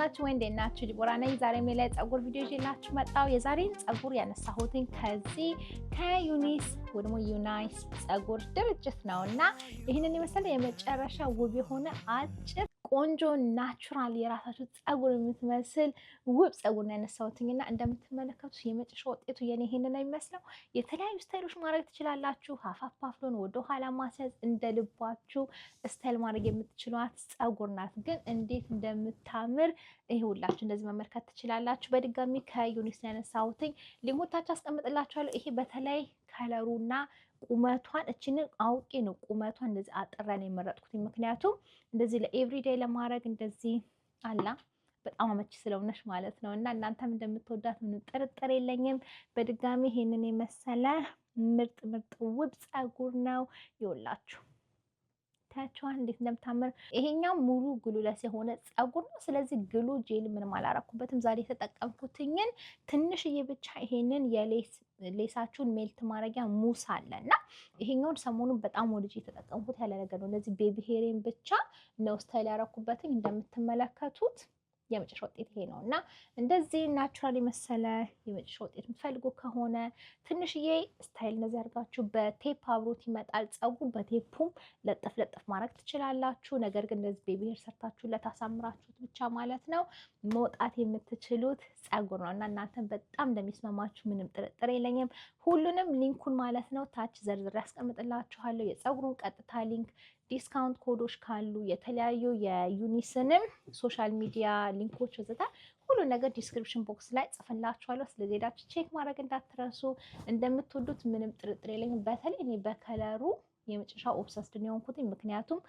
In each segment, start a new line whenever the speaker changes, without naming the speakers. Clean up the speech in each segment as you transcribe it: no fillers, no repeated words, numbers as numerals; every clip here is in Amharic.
አላችሁ ወይ? እንዴት ናችሁ? ዲቦራ ነኝ። ዛሬ ላይ ጸጉር ቪዲዮ ይዤላችሁ መጣሁ። የዛሬን ጸጉር ያነሳሁትኝ ከዚህ ከዩኒስ ወይ ደግሞ ዩናይስ ጸጉር ድርጅት ነውና ይህንን የመሰለ የመጨረሻ ውብ የሆነ አጭር ቆንጆ ናቹራል የራሳችሁ ጸጉር የምትመስል ውብ ጸጉር ነው ያነሳሁትኝና እንደምትመለከቱት የመጨረሻ ውጤቱ የኔ ይሄንን ነው የሚመስለው። የተለያዩ ስታይሎች ማድረግ ትችላላችሁ። ሀፋፍ ፓፍሎን ወደ ኋላ ማስያዝ እንደልባችሁ ስታይል ማድረግ የምትችሏት ጸጉር ናት። ግን እንዴት እንደምታምር ይሄውላችሁ እንደዚህ መመልከት ትችላላችሁ። በድጋሚ ከዩኒስ ያነሳሁትኝ ሊንኮቻችሁ አስቀምጥላችኋለሁ። ይሄ በተለይ ከለሩና ቁመቷን እችንን አውቄ ነው ቁመቷን እንደዚህ አጥራን የመረጥኩት። ምክንያቱም እንደዚህ ለኤቭሪዴይ ለማድረግ እንደዚህ አላ በጣም አመቺ ስለሆነች ማለት ነው። እና እናንተም እንደምትወዳት ምንም ጥርጥር የለኝም። በድጋሚ ይሄንን የመሰለ ምርጥ ውብ ጸጉር ነው ይውላችሁ። ታያችኋል እንዴት እንደምታምር። ይሄኛው ሙሉ ግሉለስ የሆነ ጸጉር ነው። ስለዚህ ግሉ ጄል ምንም አላረኩበትም። ዛሬ የተጠቀምኩትኝን ትንሽዬ ብቻ ይሄንን ሌሳችሁን ሜልት ማድረጊያ ሙስ አለና ይሄኛውን ሰሞኑን በጣም ወድጄ የተጠቀምኩት ያለ ነገር ነው። እንደዚህ ቤቢ ሄሬን ብቻ ነው ስታይል ያረኩበትኝ። እንደምትመለከቱት የመጨረሻ ውጤት ይሄ ነው እና እንደዚህ ናቹራል የመሰለ የመጨረሻ ውጤት የምትፈልጉ ከሆነ ትንሽዬ ስታይል እንደዚህ አድርጋችሁ በቴፕ አብሮት ይመጣል ጸጉር። በቴፑም ለጠፍ ማድረግ ትችላላችሁ። ነገር ግን እንደዚህ ቤቢ ሄር ሰርታችሁለት አሳምራችሁት ብቻ ማለት ነው መውጣት የምትችሉት ጸጉር ነው እና እናንተን በጣም እንደሚስማማችሁ ምንም ጥርጥር የለኝም። ሁሉንም ሊንኩን ማለት ነው ታች ዘርዝሬ ያስቀምጥላችኋለሁ። የጸጉሩን ቀጥታ ሊንክ፣ ዲስካውንት ኮዶች ካሉ የተለያዩ የዩኒስንም ሶሻል ሚዲያ ሊንኮች ወዘተ ሁሉ ነገር ዲስክሪፕሽን ቦክስ ላይ ጽፍላችኋለሁ። ስለዚህ ሄዳችሁ ቼክ ማድረግ እንዳትረሱ። እንደምትወዱት ምንም ጥርጥር የለኝም። በተለይ እኔ በከለሩ የመጨረሻ ኦብሰስድ ነው የሆንኩት። ምክንያቱም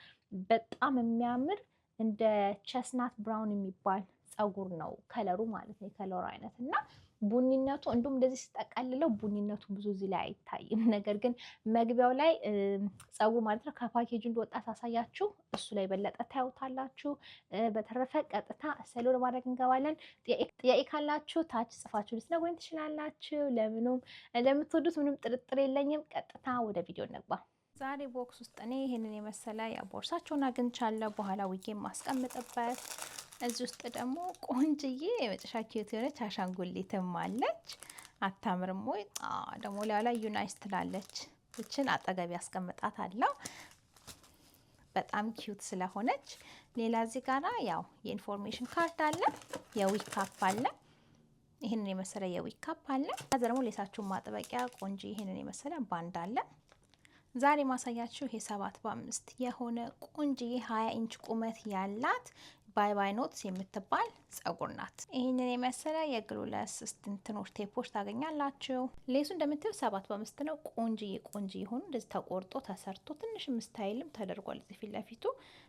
በጣም የሚያምር እንደ ቸስናት ብራውን የሚባል ጸጉር ነው ከለሩ ማለት ነው የከለሩ አይነት እና ቡኒነቱ እንዲሁም እንደዚህ ስጠቀልለው ቡኒነቱ ብዙ እዚህ ላይ አይታይም። ነገር ግን መግቢያው ላይ ጸጉር ማለት ነው ከፓኬጁ እንደወጣ ታሳያችሁ። እሱ ላይ በለጠ ታዩታላችሁ። በተረፈ ቀጥታ ሰሎ ለማድረግ እንገባለን። ጥያቄ ካላችሁ ታች ጽፋችሁ ልትነግሩኝ ትችላላችሁ። ለምኑም እንደምትወዱት ምንም ጥርጥር የለኝም። ቀጥታ ወደ ቪዲዮ እንግባ። ዛሬ ቦክስ ውስጥ እኔ ይሄንን የመሰለ ቦርሳቸውን አግኝቻለሁ። በኋላ ውዬ ማስቀምጥበት እዚህ ውስጥ ደግሞ ቆንጅዬ የመጨረሻ ኪዩት የሆነች አሻንጉሊትም አለች። አታምርም ወይ? ደግሞ ላይ ዩናይስ ትላለች። እችን አጠገብ ያስቀምጣት አለው በጣም ኪዩት ስለሆነች። ሌላ እዚህ ጋራ ያው የኢንፎርሜሽን ካርድ አለ፣ የዊክ ካፕ አለ። ይሄንን የመሰለ የዊክ ካፕ አለ። ከዛ ደግሞ ሌሳችሁን ማጥበቂያ ቆንጆ ይሄንን የመሰለ ባንድ አለ። ዛሬ ማሳያችሁ ይሄ 7x5 የሆነ ቆንጆዬ 20 ኢንች ቁመት ያላት ባይ ኖትስ የምትባል ጸጉር ናት። ይህንን የመሰለ የግሉለስ እንትኖች ቴፖች ታገኛላችሁ። ሌሱ እንደምታዩ 7x5 ነው። ቆንጆዬ ሆኑ እንደዚህ ተቆርጦ ተሰርቶ ትንሽም ስታይልም ተደርጓል እዚህ ፊት ለፊቱ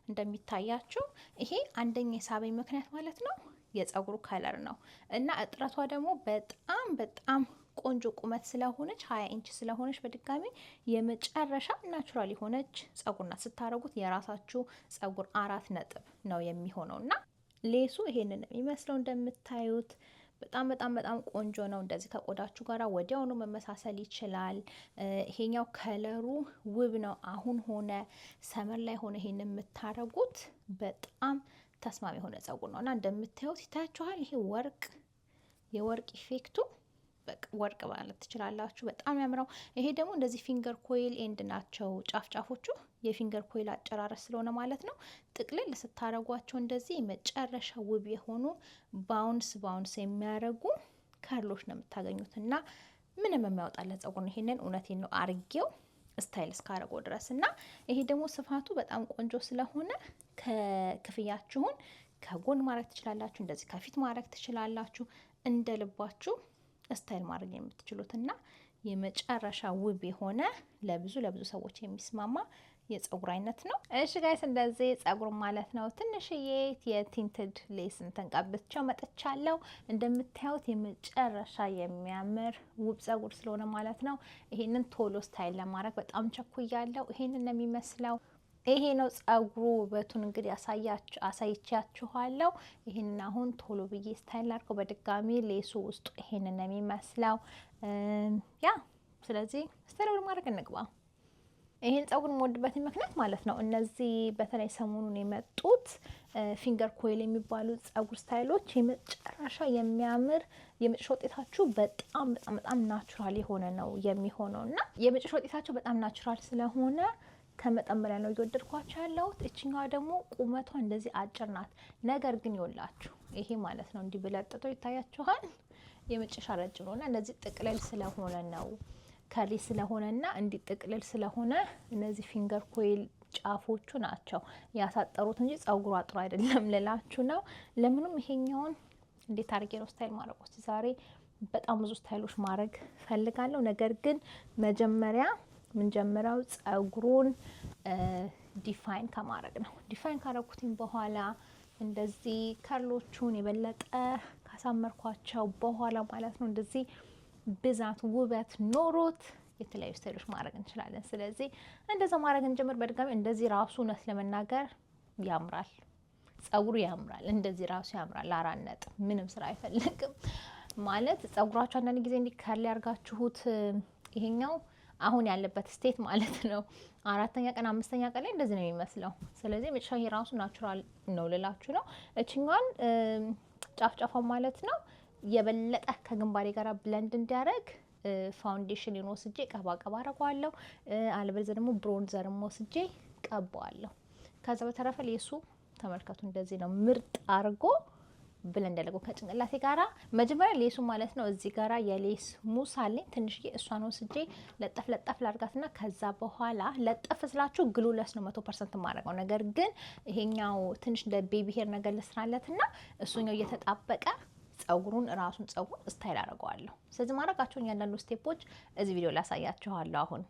እንደሚታያችሁ። ይሄ አንደኛ የሳበኝ ምክንያት ማለት ነው የጸጉሩ ከለር ነው እና እጥረቷ ደግሞ በጣም ቆንጆ ቁመት ስለሆነች 20 ኢንች ስለሆነች በድጋሚ የመጨረሻ ናቹራል የሆነች ጸጉር ናት። ስታረጉት የራሳችሁ ጸጉር 4 ነጥብ ነው የሚሆነው እና ሌሱ ይሄንን የሚመስለው እንደምታዩት በጣም ቆንጆ ነው። እንደዚህ ከቆዳችሁ ጋራ ወዲያውኑ መመሳሰል ይችላል። ይሄኛው ከለሩ ውብ ነው። አሁን ሆነ ሰመር ላይ ሆነ ይሄን የምታረጉት በጣም ተስማሚ የሆነ ጸጉር ነው እና እንደምታዩት ይታያችኋል። ይሄ የወርቅ ኢፌክቱ ወርቅ ማለት ትችላላችሁ። በጣም ያምረው። ይሄ ደግሞ እንደዚህ ፊንገር ኮይል ኤንድ ናቸው ጫፎቹ የፊንገር ኮይል አጨራረስ ስለሆነ ማለት ነው ጥቅልል ስታረጓቸው እንደዚህ መጨረሻ ውብ የሆኑ ባውንስ የሚያረጉ ከርሎች ነው የምታገኙት እና ምንም የሚያወጣለት ጸጉር ነው። ይሄንን እውነቴን ነው አርጌው ስታይል እስካረገው ድረስ እና ይሄ ደግሞ ስፋቱ በጣም ቆንጆ ስለሆነ ከክፍያችሁን ከጎን ማድረግ ትችላላችሁ፣ እንደዚህ ከፊት ማድረግ ትችላላችሁ። እንደ ልባችሁ ስታይል ማድረግ የምትችሉት እና የመጨረሻ ውብ የሆነ ለብዙ ሰዎች የሚስማማ የጸጉር አይነት ነው። እሺ ጋይስ እንደዚህ ጸጉር ማለት ነው ትንሽዬ የቲንትድ ሌስ ተንቀብቼው መጥቻለሁ። እንደምታዩት የመጨረሻ የሚያምር ውብ ጸጉር ስለሆነ ማለት ነው ይሄንን ቶሎ ስታይል ለማድረግ በጣም ቸኩያለሁ። ይሄንን ነው የሚመስለው። ይሄ ነው ጸጉሩ ውበቱን እንግዲህ አሳይቻችኋለሁ። ይሄንን አሁን ቶሎ ብዬ ስታይል አድርገው በድጋሚ ሌሱ ውስጥ ይሄንን ነው የሚመስለው። ስለዚህ ስታይል ማድረግ እንግባ። ይሄን ፀጉር የምወድበት ምክንያት ማለት ነው እነዚህ በተለይ ሰሞኑን የመጡት ፊንገር ኮይል የሚባሉ ፀጉር ስታይሎች የመጨረሻ የሚያምር የመጨረሻ ውጤታችሁ በጣም በጣም በጣም ናቹራል የሆነ ነው የሚሆነው እና የመጨረሻ ውጤታችሁ በጣም ናቹራል ስለሆነ ከመጠን በላይ ነው እየወደድኳቸው ያለሁት። እቺኛዋ ደግሞ ቁመቷ እንደዚህ አጭር ናት። ነገር ግን ይወላችሁ ይሄ ማለት ነው እንዲህ ብለጥጦ ይታያችኋል። የመጨረሻ ረጅም ነውና እንደዚህ ጥቅልል ስለሆነ ነው ከሊ ስለሆነና እንዲህ ጥቅልል ስለሆነ እነዚህ ፊንገር ኮይል ጫፎቹ ናቸው ያሳጠሩት እንጂ ፀጉሩ አጥሩ አይደለም ልላችሁ ነው። ለምንም ይሄኛውን እንዴት አድርጌ ነው ስታይል ማድረግ እስቲ ዛሬ በጣም ብዙ ስታይሎች ማድረግ ፈልጋለሁ። ነገር ግን መጀመሪያ ምንጀምረው ፀጉሩን ዲፋይን ከማድረግ ነው። ዲፋይን ካደረኩትኝ በኋላ እንደዚህ ከርሎቹን የበለጠ ካሳመርኳቸው በኋላ ማለት ነው እንደዚህ ብዛት ውበት ኖሮት የተለያዩ ስታይሎች ማድረግ እንችላለን። ስለዚህ እንደዛ ማድረግ እንጀምር። በድጋሚ እንደዚህ ራሱ እውነት ለመናገር ያምራል፣ ፀጉሩ ያምራል፣ እንደዚህ ራሱ ያምራል። 4 ነጥብ ምንም ስራ አይፈልግም ማለት ፀጉራችሁ አንዳንድ ጊዜ እንዲህ ከርል ያርጋችሁት ይሄኛው አሁን ያለበት ስቴት ማለት ነው 4ኛ ቀን 5ኛ ቀን ላይ እንደዚህ ነው የሚመስለው። ስለዚህ መጨረሻ ራሱ ናቹራል ነው ልላችሁ ነው። እቺኛን ጫፍ ማለት ነው የበለጠ ከግንባሬ ጋር ብለንድ እንዲያደርግ ፋውንዴሽን ወስጄ ቀባ አደርገዋለሁ። አለበለዚያ ደግሞ ብሮንዘር ወስጄ ቀባዋለሁ። ከዛ በተረፈ ሌሱ ተመልከቱ እንደዚህ ነው ምርጥ አርጎ ብለንድ ያደርገው ከጭንቅላቴ ጋራ። መጀመሪያ ሌሱ ማለት ነው እዚህ ጋራ የሌስ ሙስ አለኝ ትንሽዬ፣ እሷን ወስጄ ለጠፍ ላርጋትና ከዛ በኋላ ለጠፍ ስላችሁ ግሉለስ ነው 100% ማድረገው። ነገር ግን ይሄኛው ትንሽ እንደ ቤቢ ሄር ነገር ልስራለትና እሱኛው እየተጣበቀ ፀጉሩን ራሱን ፀጉር ስታይል አደርገዋለሁ። ስለዚህ ማድረጋቸውን ያንዳንዱ ስቴፖች እዚህ ቪዲዮ ላይ አሳያችኋለሁ አሁን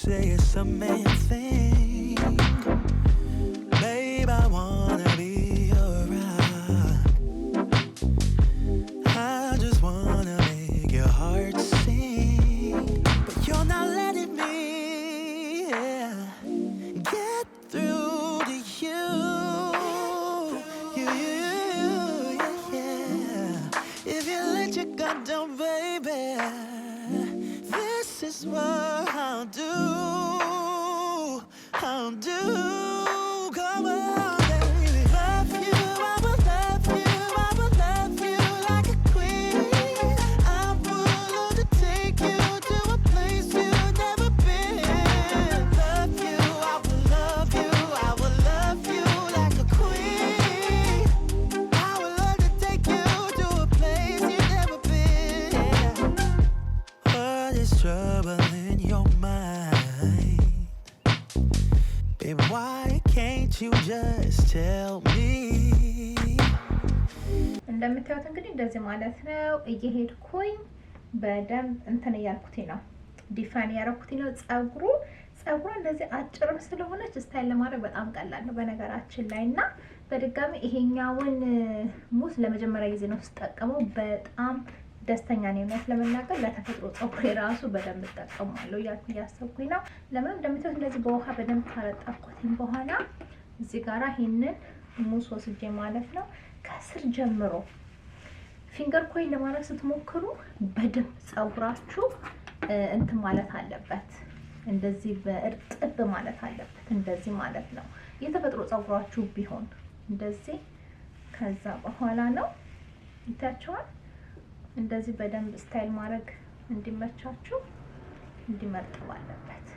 say it's a man thing. Babe, I wanna be around. I just wanna make your heart sing, but you're not letting me get through to you. If you let your guard down, baby, this is what I'll do. I'll do. Come on, baby. Love you, I will love you, I will love you like a queen. I'm willing to take you to a place you've never been. Love you, I will love you, I will love you like a queen. I would love to take you to a place you've never been. What is troubling your mind? Babe, why can't you just tell me?
እንደምታዩት እንግዲህ እንደዚህ ማለት ነው። እየሄድኩኝ በደንብ እንትን እያልኩት ነው፣ ዲፋይን ያደረኩት ነው። ጸጉሩ እንደዚህ አጭርም ስለሆነች ስታይል ለማድረግ በጣም ቀላል ነው በነገራችን ላይ። እና በድጋሚ ይሄኛውን ሙስ ለመጀመሪያ ጊዜ ነው ስጠቀመው፣ በጣም ደስተኛ ነኝ። እውነት ለመናገር ለተፈጥሮ ጸጉር የራሱ በደንብ እጠቀማለሁ እያልኩ እያሰብኩኝ ነው። ለምን እንደምታዩት እንደዚህ በውሃ በደንብ ካረጣኩትኝ በኋላ እዚህ ጋራ ይሄንን ሙስ ወስጄ ማለት ነው ከስር ጀምሮ ፊንገር ኮይል ለማድረግ ስትሞክሩ በደንብ ጸጉራችሁ እንትን ማለት አለበት፣ እንደዚህ በእርጥብ ማለት አለበት፣ እንደዚህ ማለት ነው። የተፈጥሮ ጸጉራችሁ ቢሆን እንደዚህ። ከዛ በኋላ ነው ይታችኋል፣ እንደዚህ በደንብ ስታይል ማድረግ እንዲመቻችሁ እንዲመርጠው አለበት።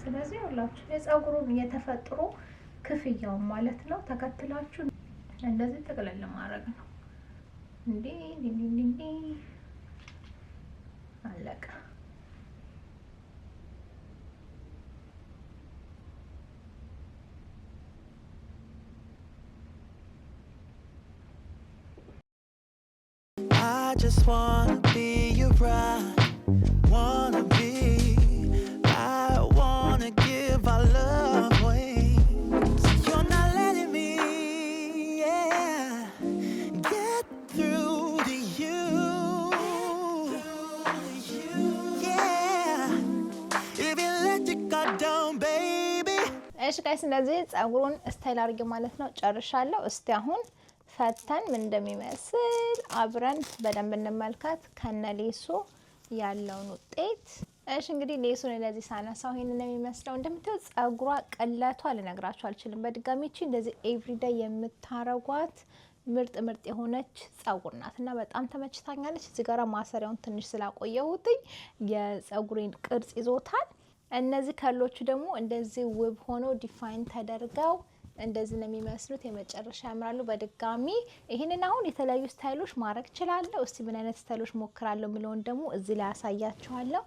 ስለዚህ ሁላችሁ የጸጉሩን የተፈጥሮ ክፍያው ማለት ነው ተከትላችሁ እንደዚህ ጠቅለል ማድረግ ነው። እንዴ አለቀ።
I just wanna be your bride, wanna be. I wanna give our love wings. You're not letting me, get through to you. Yeah, if you let your guard down, baby.
እሺ ጋይስ እንደዚህ ጸጉሩን ስታይል አድርጌ ማለት ነው ጨርሻለሁ። እስቲ አሁን ፈተን ምን እንደሚመስል አብረን በደንብ እንመልከት ከነሌሱ ያለውን ውጤት። እሺ እንግዲህ ሌሱን እንደዚህ ሳነሳው ይሄንን ነው የሚመስለው። እንደምታዩት ጸጉሯ ቀለቷ ልነግራችሁ አልችልም። በድጋሚ እቺ እንደዚህ ኤቭሪዴይ የምታረጓት ምርጥ የሆነች ጸጉር ናት እና በጣም ተመችታኛለች። እዚህ ጋራ ማሰሪያውን ትንሽ ስላቆየሁት የጸጉሬን ቅርጽ ይዞታል። እነዚህ ከሎቹ ደግሞ እንደዚህ ውብ ሆኖ ዲፋይን ተደርገው እንደዚህ ነው የሚመስሉት። የመጨረሻ ያምራሉ። በድጋሚ ይሄንን አሁን የተለያዩ ስታይሎች ማድረግ እችላለሁ። እስቲ ምን አይነት ስታይሎች ሞክራለሁ የሚለውን ደግሞ እዚህ ላይ አሳያችኋለሁ።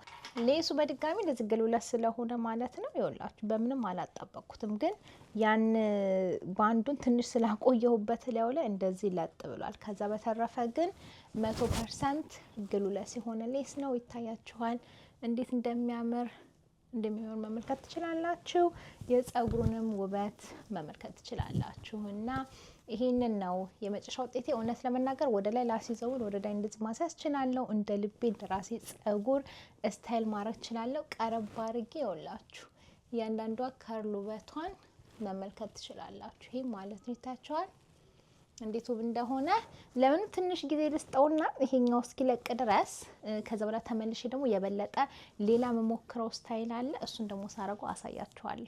ሌሱ በድጋሚ እንደዚህ ግልብለት ስለሆነ ማለት ነው ይኸውላችሁ በምንም አላጣበቅኩትም፣ ግን ያን ባንዱን ትንሽ ስላቆየሁበት ላዩ ላይ እንደዚህ ለጥ ብሏል። ከዛ በተረፈ ግን 100% ግልብለት ሲሆን ሌስ ነው። ይታያችኋል እንዴት እንደሚያምር መመልከት ትችላላችሁ። የጸጉሩንም ውበት መመልከት ትችላላችሁ። እና ይሄንን ነው የመጨረሻ ውጤቴ። እውነት ለመናገር ወደ ላይ ላሲዘውን ወደ ላይ እንደዚህ ማሳስ እችላለሁ። እንደ ልቤ እንደራሴ ጸጉር ስታይል ማድረግ እችላለሁ። ቀረብ አድርጌ ይኸውላችሁ እያንዳንዷ ከርል ውበቷን መመልከት ትችላላችሁ። ይሄ ማለት ነው ይታያችኋል እንዴት ውብ እንደሆነ። ለምን ትንሽ ጊዜ ልስጠውና ይሄኛው እስኪለቅ ድረስ ከዛ በኋላ ተመልሼ ደግሞ የበለጠ ሌላ መሞክረው ስታይል አለ። እሱን ደግሞ ሳረጋው አሳያችኋለሁ።